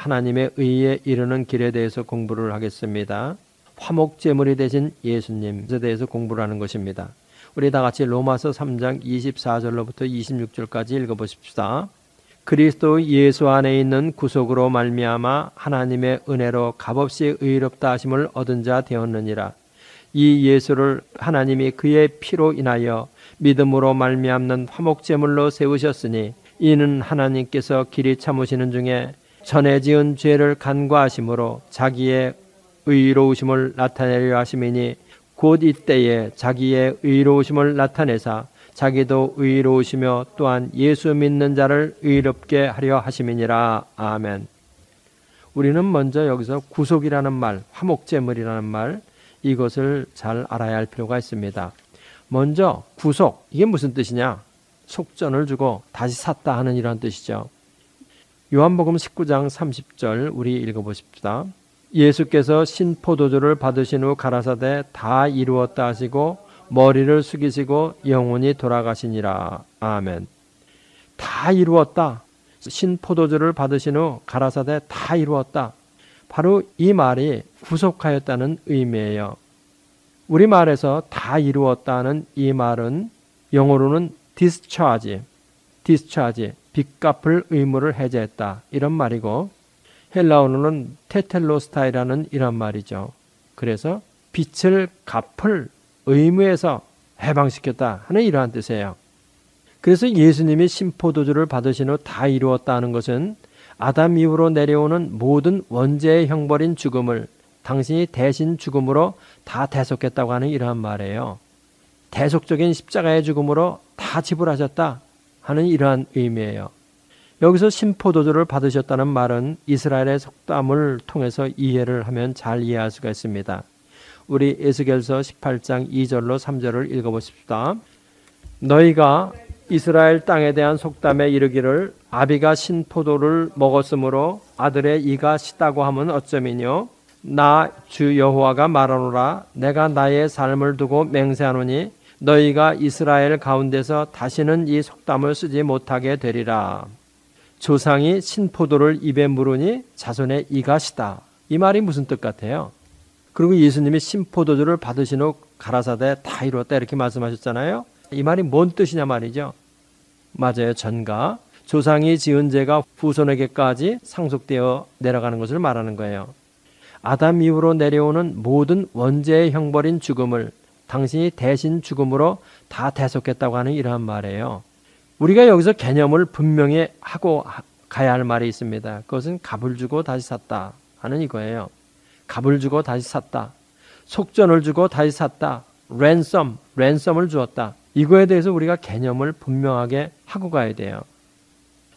하나님의 의에 이르는 길에 대해서 공부를 하겠습니다. 화목제물이 되신 예수님에 대해서 공부를 하는 것입니다. 우리 다 같이 로마서 3장 24절로부터 26절까지 읽어보십시다. 그리스도 예수 안에 있는 구속으로 말미암아 하나님의 은혜로 값없이 의롭다 하심을 얻은 자 되었느니라. 이 예수를 하나님이 그의 피로 인하여 믿음으로 말미암는 화목제물로 세우셨으니 이는 하나님께서 길이 참으시는 중에 전에 지은 죄를 간과하심으로 자기의 의로우심을 나타내려 하심이니 곧 이때에 자기의 의로우심을 나타내사 자기도 의로우시며 또한 예수 믿는 자를 의롭게 하려 하심이니라. 아멘. 우리는 먼저 여기서 구속이라는 말, 화목제물이라는 말, 이것을 잘 알아야 할 필요가 있습니다. 먼저 구속, 이게 무슨 뜻이냐? 속전을 주고 다시 샀다 하는 이런 뜻이죠. 요한복음 19장 30절 우리 읽어보십시다. 예수께서 신포도주를 받으신 후 가라사대 다 이루었다 하시고 머리를 숙이시고 영원히 돌아가시니라. 아멘. 다 이루었다. 신포도주를 받으신 후 가라사대 다 이루었다. 바로 이 말이 구속하였다는 의미예요. 우리말에서 다 이루었다는 이 말은 영어로는 discharge, 빚 갚을 의무를 해제했다 이런 말이고, 헬라어로는 테텔로스타이라는 이런 말이죠. 그래서 빚을 갚을 의무에서 해방시켰다 하는 이러한 뜻이에요. 그래서 예수님이 신포도주를 받으신 후 다 이루었다는 것은 아담 이후로 내려오는 모든 원죄의 형벌인 죽음을 당신이 대신 죽음으로 다 대속했다고 하는 이러한 말이에요. 대속적인 십자가의 죽음으로 다 지불하셨다 하는 이러한 의미예요. 여기서 신포도주를 받으셨다는 말은 이스라엘의 속담을 통해서 이해를 하면 잘 이해할 수가 있습니다. 우리 에스겔서 18장 2절로 3절을 읽어보십시다. 너희가 이스라엘 땅에 대한 속담에 이르기를 아비가 신포도를 먹었으므로 아들의 이가 시다고 하면 어쩌미뇨? 나 주 여호와가 말하노라. 내가 나의 삶을 두고 맹세하노니 너희가 이스라엘 가운데서 다시는 이 속담을 쓰지 못하게 되리라. 조상이 신포도를 입에 물으니 자손의 이가 시다. 이 말이 무슨 뜻 같아요? 그리고 예수님이 신포도주를 받으신 후 가라사대 다 이루었다 이렇게 말씀하셨잖아요. 이 말이 뭔 뜻이냐 말이죠. 맞아요. 전가. 조상이 지은 죄가 후손에게까지 상속되어 내려가는 것을 말하는 거예요. 아담 이후로 내려오는 모든 원죄의 형벌인 죽음을 당신이 대신 죽음으로 다 대속했다고 하는 이러한 말이에요. 우리가 여기서 개념을 분명히 하고 가야 할 말이 있습니다. 그것은 값을 주고 다시 샀다 하는 이거예요. 값을 주고 다시 샀다. 속전을 주고 다시 샀다. 랜섬을 주었다. 이거에 대해서 우리가 개념을 분명하게 하고 가야 돼요.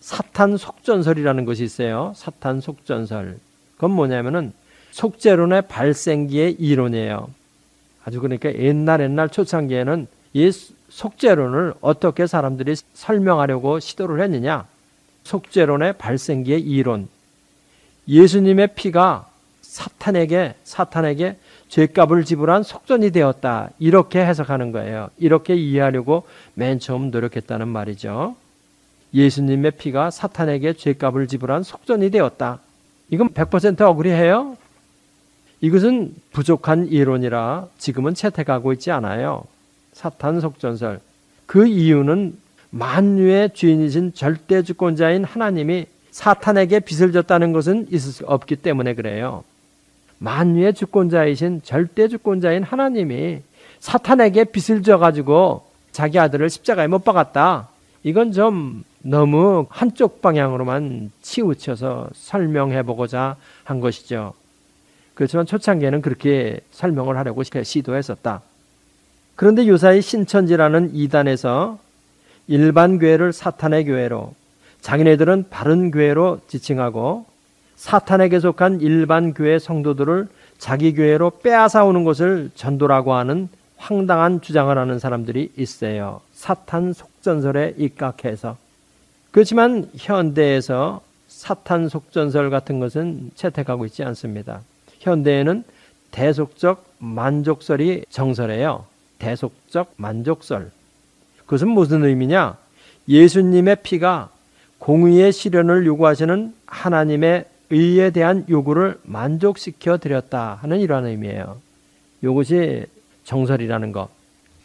사탄 속전설이라는 것이 있어요. 사탄 속전설. 그건 뭐냐면은 속죄론의 발생기의 이론이에요. 아주 그러니까 옛날 초창기에는 이 속죄론을 어떻게 사람들이 설명하려고 시도를 했느냐. 속죄론의 발생기의 이론. 예수님의 피가 사탄에게 죄값을 지불한 속전이 되었다. 이렇게 해석하는 거예요. 이렇게 이해하려고 맨 처음 노력했다는 말이죠. 예수님의 피가 사탄에게 죄값을 지불한 속전이 되었다. 이건 100% 억울해요? 이것은 부족한 이론이라 지금은 채택하고 있지 않아요. 사탄 속전설. 그 이유는 만유의 주인이신 절대 주권자인 하나님이 사탄에게 빚을 졌다는 것은 있을 수 없기 때문에 그래요. 만유의 주권자이신 절대 주권자인 하나님이 사탄에게 빚을 져가지고 자기 아들을 십자가에 못 박았다. 이건 좀 너무 한쪽 방향으로만 치우쳐서 설명해보고자 한 것이죠. 그렇지만 초창기에는 그렇게 설명을 하려고 시도했었다. 그런데 요사이 신천지라는 이단에서 일반 교회를 사탄의 교회로, 자기네들은 바른 교회로 지칭하고 사탄에게 속한 일반 교회 성도들을 자기 교회로 빼앗아오는 것을 전도라고 하는 황당한 주장을 하는 사람들이 있어요. 사탄 속전설에 입각해서. 그렇지만 현대에서 사탄 속전설 같은 것은 채택하고 있지 않습니다. 현대에는 대속적 만족설이 정설이에요. 대속적 만족설. 그것은 무슨 의미냐? 예수님의 피가 공의의 실현을 요구하시는 하나님의 의에 대한 요구를 만족시켜 드렸다 하는 이러한 의미예요. 이것이 정설이라는 것.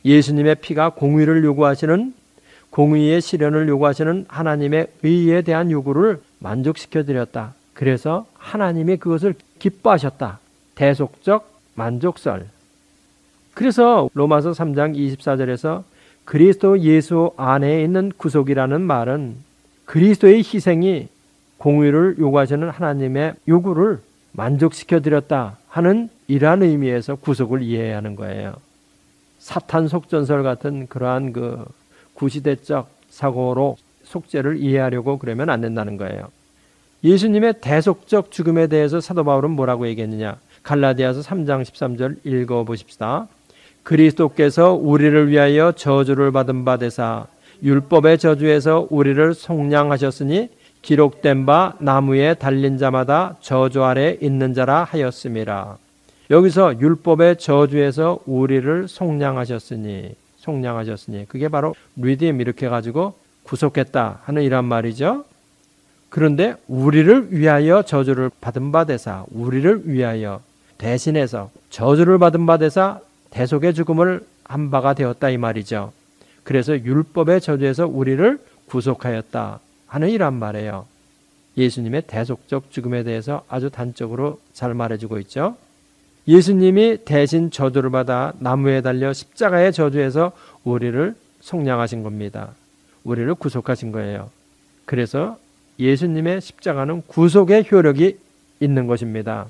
예수님의 피가 공의를 요구하시는, 공의의 실현을 요구하시는 하나님의 의에 대한 요구를 만족시켜 드렸다. 그래서 하나님이 그것을 기뻐하셨다. 대속적 만족설. 그래서 로마서 3장 24절에서 그리스도 예수 안에 있는 구속이라는 말은 그리스도의 희생이 공의를 요구하시는 하나님의 요구를 만족시켜 드렸다 하는 이러한 의미에서 구속을 이해해야 하는 거예요. 사탄 속전설 같은 그러한 그 구시대적 사고로 속죄를 이해하려고 그러면 안 된다는 거예요. 예수님의 대속적 죽음에 대해서 사도 바울은 뭐라고 얘기했느냐? 갈라디아서 3장 13절 읽어보십시다. 그리스도께서 우리를 위하여 저주를 받은 바 되사 율법의 저주에서 우리를 속량하셨으니 기록된 바 나무에 달린 자마다 저주 아래 있는 자라 하였음이라. 여기서 율법의 저주에서 우리를 속량하셨으니 그게 바로 리딤 이렇게 가지고 구속했다 하는 이란 말이죠. 그런데 우리를 위하여 저주를 받은 바 되사, 우리를 위하여 대신해서 저주를 받은 바 되사 대속의 죽음을 한 바가 되었다 이 말이죠. 그래서 율법의 저주에서 우리를 구속하였다 하는 이란 말이에요. 예수님의 대속적 죽음에 대해서 아주 단적으로 잘 말해주고 있죠. 예수님이 대신 저주를 받아 나무에 달려 십자가의 저주에서 우리를 속량하신 겁니다. 우리를 구속하신 거예요. 그래서 예수님의 십자가는 구속의 효력이 있는 것입니다.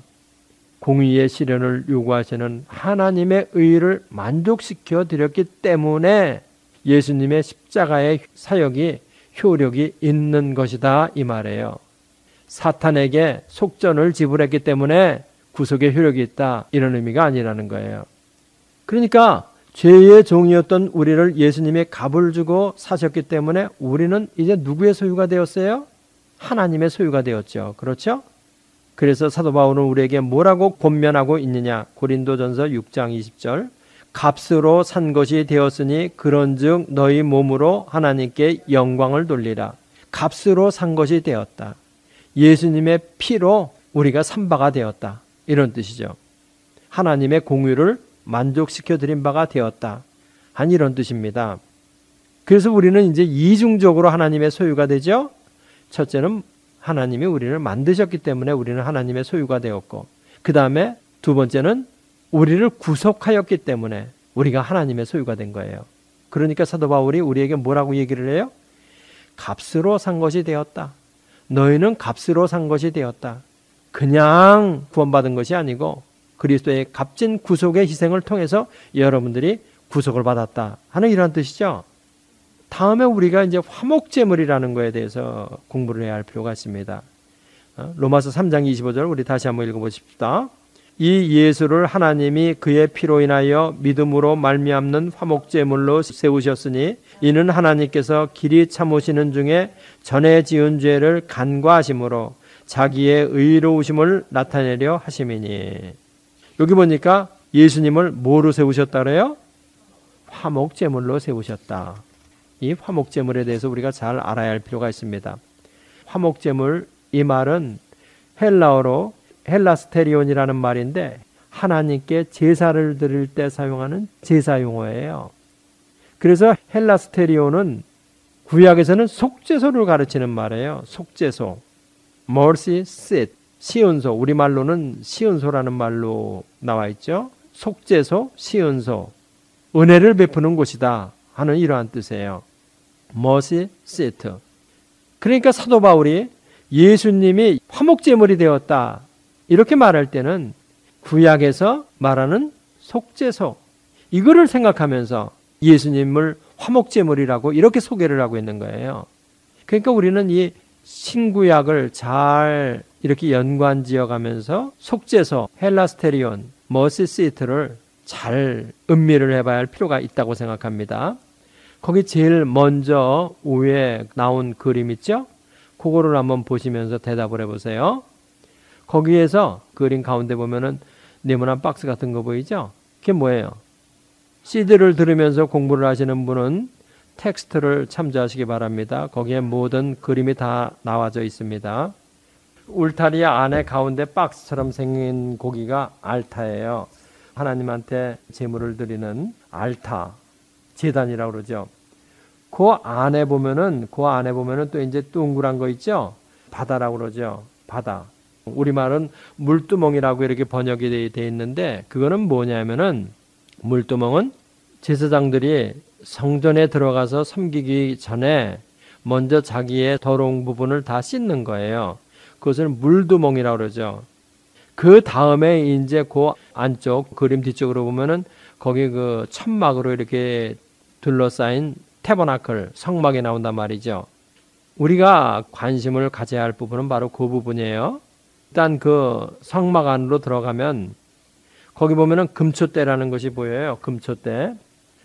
공의의 실현을 요구하시는 하나님의 의를 만족시켜 드렸기 때문에 예수님의 십자가의 사역이 효력이 있는 것이다 이 말이에요. 사탄에게 속전을 지불했기 때문에 구속의 효력이 있다 이런 의미가 아니라는 거예요. 그러니까 죄의 종이었던 우리를 예수님이 값을 주고 사셨기 때문에 우리는 이제 누구의 소유가 되었어요? 하나님의 소유가 되었죠. 그렇죠? 그래서 사도 바울은 우리에게 뭐라고 권면하고 있느냐? 고린도전서 6장 20절 값으로 산 것이 되었으니 그런즉 너희 몸으로 하나님께 영광을 돌리라. 값으로 산 것이 되었다. 예수님의 피로 우리가 산 바가 되었다. 이런 뜻이죠. 하나님의 공의를 만족시켜 드린 바가 되었다. 한 이런 뜻입니다. 그래서 우리는 이제 이중적으로 하나님의 소유가 되죠. 첫째는 하나님이 우리를 만드셨기 때문에 우리는 하나님의 소유가 되었고, 그 다음에 두 번째는 우리를 구속하였기 때문에 우리가 하나님의 소유가 된 거예요. 그러니까 사도 바울이 우리에게 뭐라고 얘기를 해요? 값으로 산 것이 되었다. 너희는 값으로 산 것이 되었다. 그냥 구원받은 것이 아니고 그리스도의 값진 구속의 희생을 통해서 여러분들이 구속을 받았다 하는 이런 뜻이죠. 다음에 우리가 이제 화목제물이라는 거에 대해서 공부를 해야 할 필요가 있습니다. 로마서 3장 25절 우리 다시 한번 읽어보십시다. 이 예수를 하나님이 그의 피로 인하여 믿음으로 말미암는 화목제물로 세우셨으니 이는 하나님께서 길이 참으시는 중에 전에 지은 죄를 간과하심으로 자기의 의로우심을 나타내려 하심이니. 여기 보니까 예수님을 뭐로 세우셨다 그래요? 화목제물로 세우셨다. 이 화목제물에 대해서 우리가 잘 알아야 할 필요가 있습니다. 화목제물 이 말은 헬라어로 헬라스테리온이라는 말인데 하나님께 제사를 드릴 때 사용하는 제사 용어예요. 그래서 헬라스테리온은 구약에서는 속죄소를 가르치는 말이에요. 속죄소. mercy seat. 시은소. 우리말로는 시은소라는 말로 나와 있죠. 속죄소, 시은소. 은혜를 베푸는 곳이다 하는 이러한 뜻이에요. mercy seat. 그러니까 사도 바울이 예수님이 화목제물이 되었다 이렇게 말할 때는 구약에서 말하는 속죄소 이거를 생각하면서 예수님을 화목제물이라고 이렇게 소개를 하고 있는 거예요. 그러니까 우리는 이 신구약을 잘 이렇게 연관지어가면서 속죄소, 헬라스테리온, 머시시트를 잘 음미를 해봐야 할 필요가 있다고 생각합니다. 거기 제일 먼저 위에 나온 그림 있죠? 그거를 한번 보시면서 대답을 해보세요. 거기에서 그림 가운데 보면은 네모난 박스 같은 거 보이죠? 그게 뭐예요? CD를 들으면서 공부를 하시는 분은 텍스트를 참조하시기 바랍니다. 거기에 모든 그림이 다 나와져 있습니다. 울타리 안에 가운데 박스처럼 생긴 고기가 알타예요. 하나님한테 제물을 드리는 알타, 제단이라고 그러죠. 그 안에 보면은 또 이제 동그란 거 있죠? 바다라고 그러죠. 바다. 우리말은 물두멍이라고 이렇게 번역이 되어 있는데, 그거는 뭐냐면은, 물두멍은 제사장들이 성전에 들어가서 섬기기 전에 먼저 자기의 더러운 부분을 다 씻는 거예요. 그것을 물두멍이라고 그러죠. 그 다음에 이제 그 안쪽 그림 뒤쪽으로 보면은 거기 그 천막으로 이렇게 둘러싸인 태버나클, 성막이 나온단 말이죠. 우리가 관심을 가져야 할 부분은 바로 그 부분이에요. 일단 그 성막 안으로 들어가면 거기 보면은 금초대라는 것이 보여요. 금초대.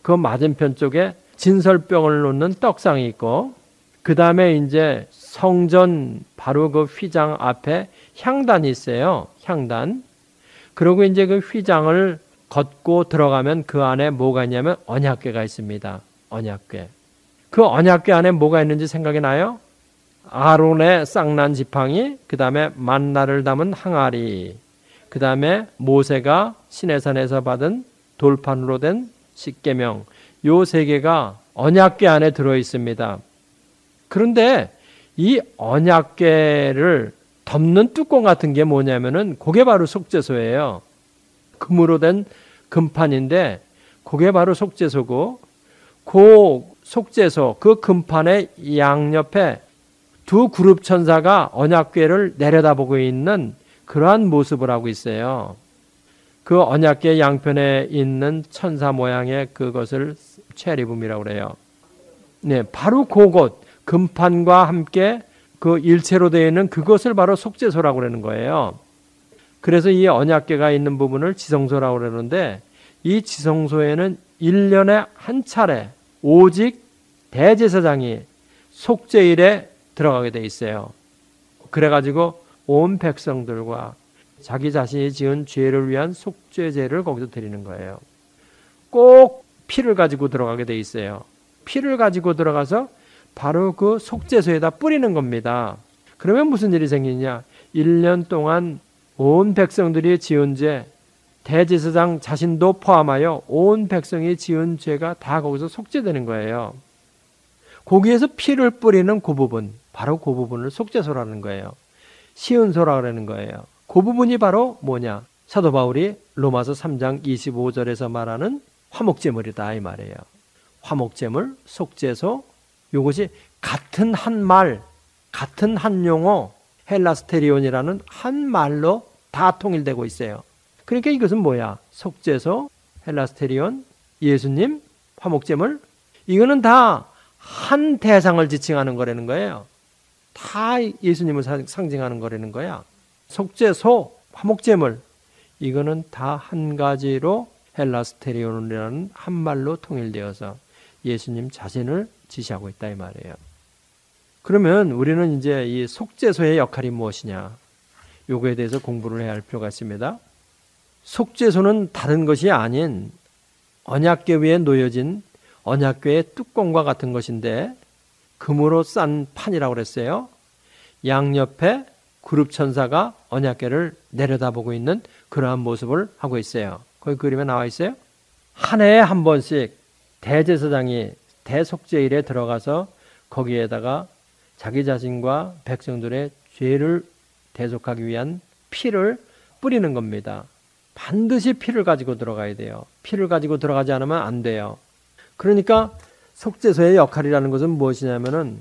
그 맞은편 쪽에 진설병을 놓는 떡상이 있고, 그 다음에 이제 성전 바로 그 휘장 앞에 향단이 있어요. 향단. 그리고 이제 그 휘장을 걷고 들어가면 그 안에 뭐가 있냐면 언약궤가 있습니다. 언약궤. 그 언약궤 안에 뭐가 있는지 생각이 나요? 아론의 쌍난 지팡이, 그 다음에 만나를 담은 항아리, 그 다음에 모세가 시내산에서 받은 돌판으로 된 십계명, 요 세 개가 언약궤 안에 들어 있습니다. 그런데 이 언약궤를 덮는 뚜껑 같은 게 뭐냐면은 그게 바로 속죄소예요. 금으로 된 금판인데 그게 바로 속죄소고, 그 속죄소, 그 금판의 양옆에 두 그룹 천사가 언약궤를 내려다보고 있는 그러한 모습을 하고 있어요. 그 언약궤 양편에 있는 천사 모양의 그것을 체리붐이라고 그래요. 네, 바로 그곳, 금판과 함께 그 일체로 되어 있는 그것을 바로 속죄소라고 그러는 거예요. 그래서 이 언약궤가 있는 부분을 지성소라고 그러는데, 이 지성소에는 1년에 한 차례 오직 대제사장이 속죄일에 들어가게 돼 있어요. 그래가지고 온 백성들과 자기 자신이 지은 죄를 위한 속죄제를 거기서 드리는 거예요. 꼭 피를 가지고 들어가게 돼 있어요. 피를 가지고 들어가서 바로 그 속죄소에다 뿌리는 겁니다. 그러면 무슨 일이 생기냐? 1년 동안 온 백성들이 지은 죄, 대제사장 자신도 포함하여 온 백성이 지은 죄가 다 거기서 속죄되는 거예요. 거기에서 피를 뿌리는 그 부분, 바로 그 부분을 속죄소라는 거예요. 시은소라고 하는 거예요. 그 부분이 바로 뭐냐? 사도 바울이 로마서 3장 25절에서 말하는 화목제물이다 이 말이에요. 화목제물, 속죄소, 이것이 같은 한 말, 같은 한 용어, 헬라스테리온이라는 한 말로 다 통일되고 있어요. 그러니까 이것은 뭐야? 속죄소, 헬라스테리온, 예수님, 화목제물, 이거는 다 한 대상을 지칭하는 거라는 거예요. 다 예수님을 상징하는 거라는 거야. 속죄소, 화목제물, 이거는 다 한 가지로 헬라스테리온이라는 한 말로 통일되어서 예수님 자신을 지시하고 있다 이 말이에요. 그러면 우리는 이제 이 속죄소의 역할이 무엇이냐? 요거에 대해서 공부를 해야 할 필요가 있습니다. 속죄소는 다른 것이 아닌 언약궤 위에 놓여진 언약궤의 뚜껑과 같은 것인데, 금으로 싼 판이라고 그랬어요. 양옆에 그룹 천사가 언약궤를 내려다보고 있는 그러한 모습을 하고 있어요. 거기 그림에 나와 있어요. 한 해에 한 번씩 대제사장이 대속죄일에 들어가서 거기에다가 자기 자신과 백성들의 죄를 대속하기 위한 피를 뿌리는 겁니다. 반드시 피를 가지고 들어가야 돼요. 피를 가지고 들어가지 않으면 안 돼요. 그러니까 속죄소의 역할이라는 것은 무엇이냐면은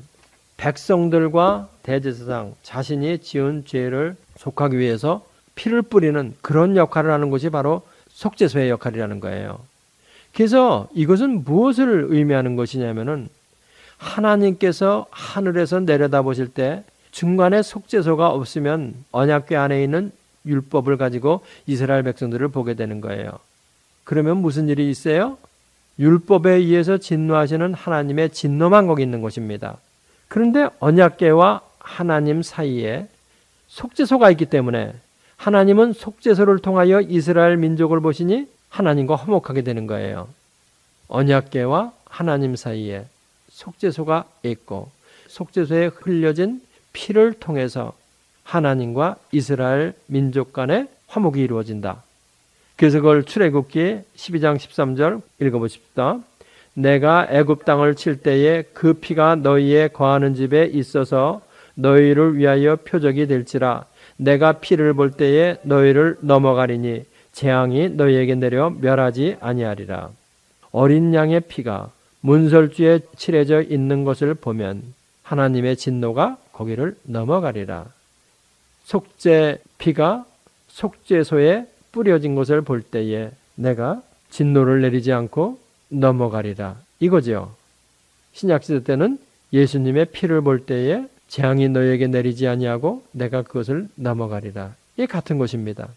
백성들과 대제사장 자신이 지은 죄를 속하기 위해서 피를 뿌리는 그런 역할을 하는 것이 바로 속죄소의 역할이라는 거예요. 그래서 이것은 무엇을 의미하는 것이냐면은 하나님께서 하늘에서 내려다보실 때 중간에 속죄소가 없으면 언약궤 안에 있는 율법을 가지고 이스라엘 백성들을 보게 되는 거예요. 그러면 무슨 일이 있어요? 율법에 의해서 진노하시는 하나님의 진노만 거기 있는 것입니다. 그런데 언약궤와 하나님 사이에 속죄소가 있기 때문에 하나님은 속죄소를 통하여 이스라엘 민족을 보시니 하나님과 화목하게 되는 거예요. 언약궤와 하나님 사이에 속죄소가 있고 속죄소에 흘려진 피를 통해서 하나님과 이스라엘 민족 간의 화목이 이루어진다. 그래서 그걸 출애굽기 12장 13절 읽어보십시다. 내가 애굽 땅을 칠 때에 그 피가 너희의 거하는 집에 있어서 너희를 위하여 표적이 될지라. 내가 피를 볼 때에 너희를 넘어가리니 재앙이 너희에게 내려 멸하지 아니하리라. 어린 양의 피가 문설주에 칠해져 있는 것을 보면 하나님의 진노가 거기를 넘어가리라. 속죄 피가 속죄소에 뿌려진 것을 볼 때에 내가 진노를 내리지 않고 넘어가리라. 이거죠. 신약시대 때는 예수님의 피를 볼 때에 재앙이 너희에게 내리지 아니하고 내가 그것을 넘어가리라. 이 같은 것입니다.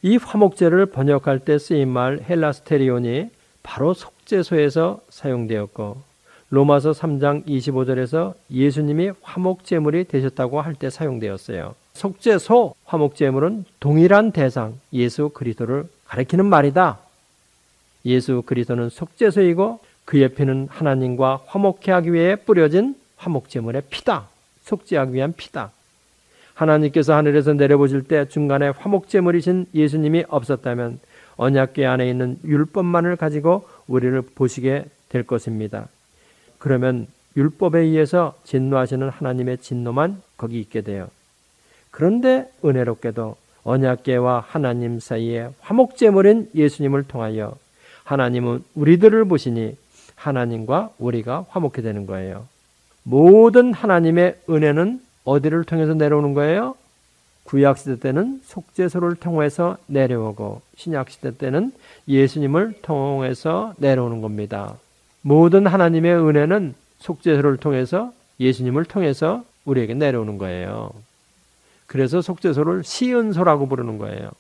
이 화목제를 번역할 때 쓰인 말 헬라스테리온이 바로 속죄소에서 사용되었고 로마서 3장 25절에서 예수님이 화목제물이 되셨다고 할 때 사용되었어요. 속죄소, 화목제물은 동일한 대상, 예수 그리스도를 가리키는 말이다. 예수 그리스도는 속죄소이고 그의 피는 하나님과 화목케 하기 위해 뿌려진 화목제물의 피다. 속죄하기 위한 피다. 하나님께서 하늘에서 내려보실 때 중간에 화목제물이신 예수님이 없었다면 언약궤 안에 있는 율법만을 가지고 우리를 보시게 될 것입니다. 그러면 율법에 의해서 진노하시는 하나님의 진노만 거기 있게 돼요. 그런데 은혜롭게도 언약궤와 하나님 사이에 화목제물인 예수님을 통하여 하나님은 우리들을 보시니 하나님과 우리가 화목해 되는 거예요. 모든 하나님의 은혜는 어디를 통해서 내려오는 거예요? 구약시대 때는 속죄소를 통해서 내려오고 신약시대 때는 예수님을 통해서 내려오는 겁니다. 모든 하나님의 은혜는 속죄소를 통해서 예수님을 통해서 우리에게 내려오는 거예요. 그래서 속죄소를 시은소라고 부르는 거예요.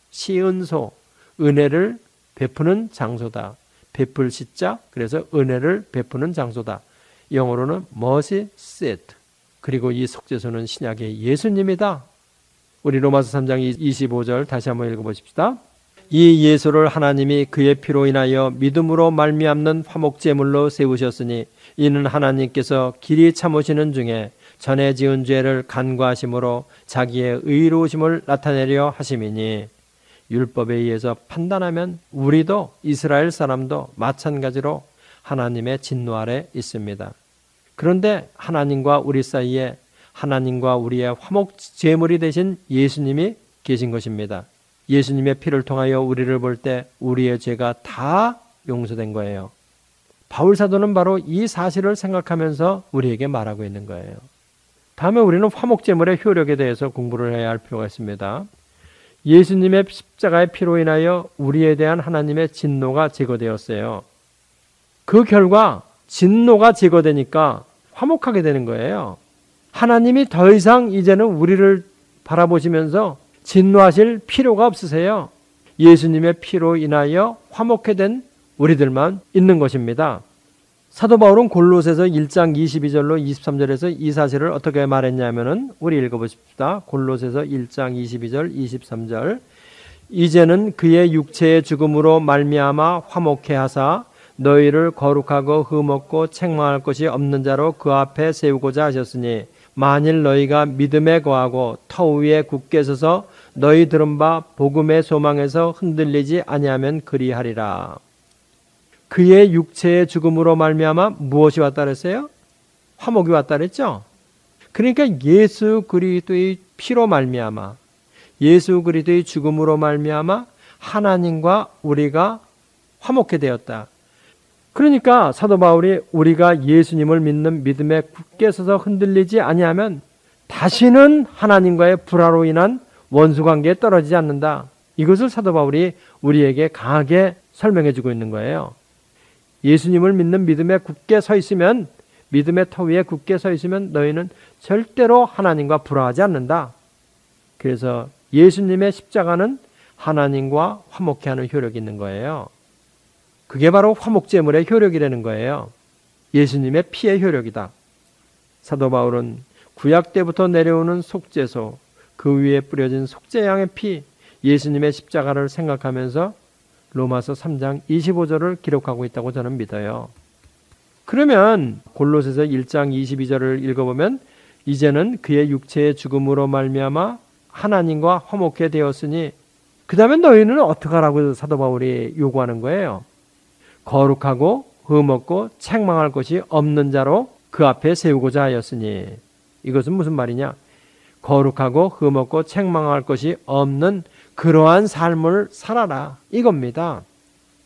시은소, 은혜를 베푸는 장소다. 베풀 시자, 그래서 은혜를 베푸는 장소다. 영어로는 mercy seat. 그리고 이 속죄소는 신약의 예수님이다. 우리 로마서 3장 25절 다시 한번 읽어보십시다. 이 예수를 하나님이 그의 피로 인하여 믿음으로 말미암는 화목제물로 세우셨으니 이는 하나님께서 길이 참으시는 중에 전에 지은 죄를 간과하심으로 자기의 의로우심을 나타내려 하심이니 율법에 의해서 판단하면 우리도 이스라엘 사람도 마찬가지로 하나님의 진노 아래 있습니다. 그런데 하나님과 우리 사이에 하나님과 우리의 화목제물이 되신 예수님이 계신 것입니다. 예수님의 피를 통하여 우리를 볼 때 우리의 죄가 다 용서된 거예요. 바울 사도는 바로 이 사실을 생각하면서 우리에게 말하고 있는 거예요. 다음에 우리는 화목제물의 효력에 대해서 공부를 해야 할 필요가 있습니다. 예수님의 십자가의 피로 인하여 우리에 대한 하나님의 진노가 제거되었어요. 그 결과 진노가 제거되니까 화목하게 되는 거예요. 하나님이 더 이상 이제는 우리를 바라보시면서 진노하실 필요가 없으세요. 예수님의 피로 인하여 화목해 된 우리들만 있는 것입니다. 사도 바울은 골로새서 1장 22절로 23절에서 이 사실을 어떻게 말했냐면은 우리 읽어보십시다. 골로새서 1장 22절 23절 이제는 그의 육체의 죽음으로 말미암아 화목해 하사 너희를 거룩하고 흠없고 책망할 것이 없는 자로 그 앞에 세우고자 하셨으니 만일 너희가 믿음에 거하고 터 위에 굳게 서서 너희 들은 바 복음의 소망에서 흔들리지 아니하면 그리하리라. 그의 육체의 죽음으로 말미암아 무엇이 왔다 그랬어요? 화목이 왔다 그랬죠? 그러니까 예수 그리스도의 피로 말미암아 예수 그리스도의 죽음으로 말미암아 하나님과 우리가 화목해 되었다. 그러니까 사도 바울이 우리가 예수님을 믿는 믿음에 굳게 서서 흔들리지 아니하면 다시는 하나님과의 불화로 인한 원수관계에 떨어지지 않는다. 이것을 사도 바울이 우리에게 강하게 설명해 주고 있는 거예요. 예수님을 믿는 믿음에 굳게 서 있으면 믿음의 터 위에 굳게 서 있으면 너희는 절대로 하나님과 불화하지 않는다. 그래서 예수님의 십자가는 하나님과 화목케 하는 효력이 있는 거예요. 그게 바로 화목제물의 효력이라는 거예요. 예수님의 피의 효력이다. 사도 바울은 구약 때부터 내려오는 속죄소, 그 위에 뿌려진 속죄양의 피, 예수님의 십자가를 생각하면서 로마서 3장 25절을 기록하고 있다고 저는 믿어요. 그러면 골로새서 1장 22절을 읽어보면 이제는 그의 육체의 죽음으로 말미암아 하나님과 화목해 되었으니 그 다음에 너희는 어떡하라고 사도 바울이 요구하는 거예요. 거룩하고 흠없고 책망할 것이 없는 자로 그 앞에 세우고자 하였으니, 이것은 무슨 말이냐? 거룩하고 흠없고 책망할 것이 없는 그러한 삶을 살아라, 이겁니다.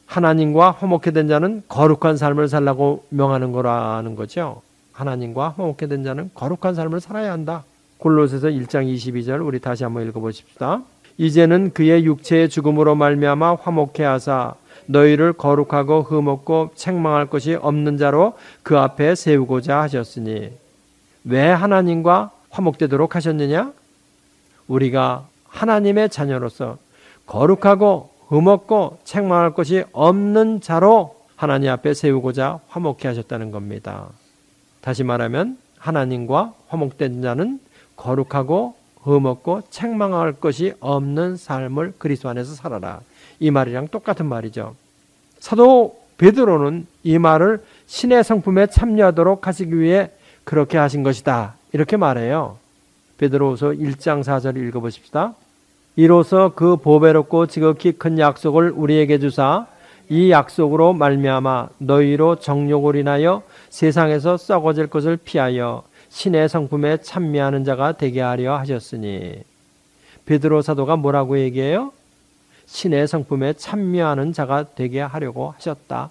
하나님과 화목해 된 자는 거룩한 삶을 살라고 명하는 거라는 거죠. 하나님과 화목해 된 자는 거룩한 삶을 살아야 한다. 골로새서 1장 22절 우리 다시 한번 읽어보십시다. 이제는 그의 육체의 죽음으로 말미암아 화목해 하사 너희를 거룩하고 흠없고 책망할 것이 없는 자로 그 앞에 세우고자 하셨으니. 왜 하나님과 화목되도록 하셨느냐? 우리가 하나님의 자녀로서 거룩하고 흠없고 책망할 것이 없는 자로 하나님 앞에 세우고자 화목해 하셨다는 겁니다. 다시 말하면 하나님과 화목된 자는 거룩하고 흠없고 책망할 것이 없는 삶을 그리스도 안에서 살아라, 이 말이랑 똑같은 말이죠. 사도 베드로는 이 말을 신의 성품에 참여하도록 하시기 위해 그렇게 하신 것이다, 이렇게 말해요. 베드로후서 1장 4절 읽어보십시다. 이로써 그 보배롭고 지극히 큰 약속을 우리에게 주사 이 약속으로 말미암아 너희로 정욕을 인하여 세상에서 썩어질 것을 피하여 신의 성품에 참여하는 자가 되게 하려 하셨으니. 베드로 사도가 뭐라고 얘기해요? 신의 성품에 참여하는 자가 되게 하려고 하셨다.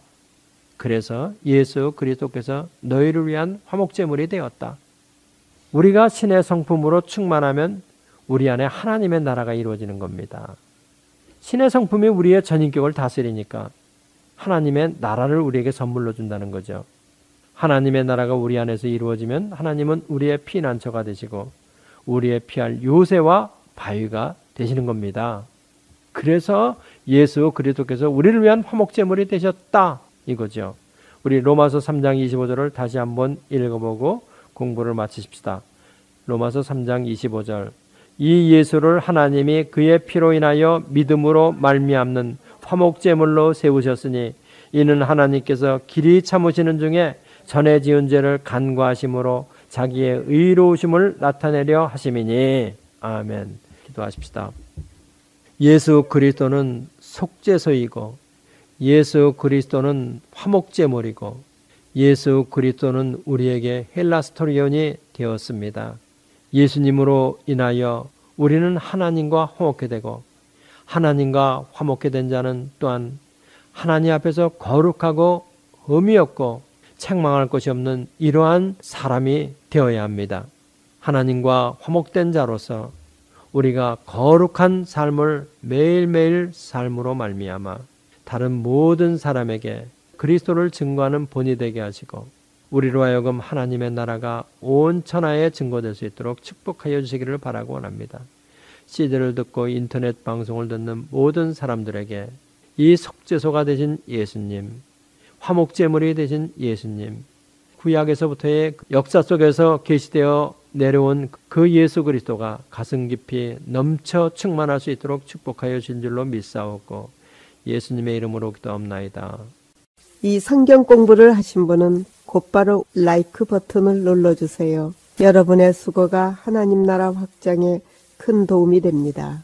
그래서 예수 그리스도께서 너희를 위한 화목제물이 되었다. 우리가 신의 성품으로 충만하면 우리 안에 하나님의 나라가 이루어지는 겁니다. 신의 성품이 우리의 전인격을 다스리니까 하나님의 나라를 우리에게 선물로 준다는 거죠. 하나님의 나라가 우리 안에서 이루어지면 하나님은 우리의 피난처가 되시고 우리의 피할 요새와 바위가 되시는 겁니다. 그래서 예수 그리스도께서 우리를 위한 화목제물이 되셨다, 이거죠. 우리 로마서 3장 25절을 다시 한번 읽어보고 공부를 마치십시다. 로마서 3장 25절. 이 예수를 하나님이 그의 피로 인하여 믿음으로 말미암는 화목제물로 세우셨으니 이는 하나님께서 길이 참으시는 중에 전에 지은 죄를 간과하심으로 자기의 의로우심을 나타내려 하심이니. 아멘. 기도하십시다. 예수 그리스도는 속죄소이고 예수 그리스도는 화목제물이고 예수 그리스도는 우리에게 헬라스토리온이 되었습니다. 예수님으로 인하여 우리는 하나님과 화목해 되고 하나님과 화목해 된 자는 또한 하나님 앞에서 거룩하고 흠이 없고 책망할 것이 없는 이러한 사람이 되어야 합니다. 하나님과 화목된 자로서 우리가 거룩한 삶을 매일매일 삶으로 말미암아 다른 모든 사람에게 그리스도를 증거하는 본이 되게 하시고 우리로 하여금 하나님의 나라가 온 천하에 증거될 수 있도록 축복하여 주시기를 바라고 원합니다. CD를 듣고 인터넷 방송을 듣는 모든 사람들에게 이 속죄소가 되신 예수님, 화목제물이 되신 예수님, 구약에서부터의 역사 속에서 계시되어 내려온 그 예수 그리스도가 가슴 깊이 넘쳐 충만할 수 있도록 축복하여 주신 줄로 믿사옵고 예수님의 이름으로 기도합나이다. 이 성경 공부를 하신 분은 곧바로 라이크 버튼을 눌러주세요. 여러분의 수고가 하나님 나라 확장에 큰 도움이 됩니다.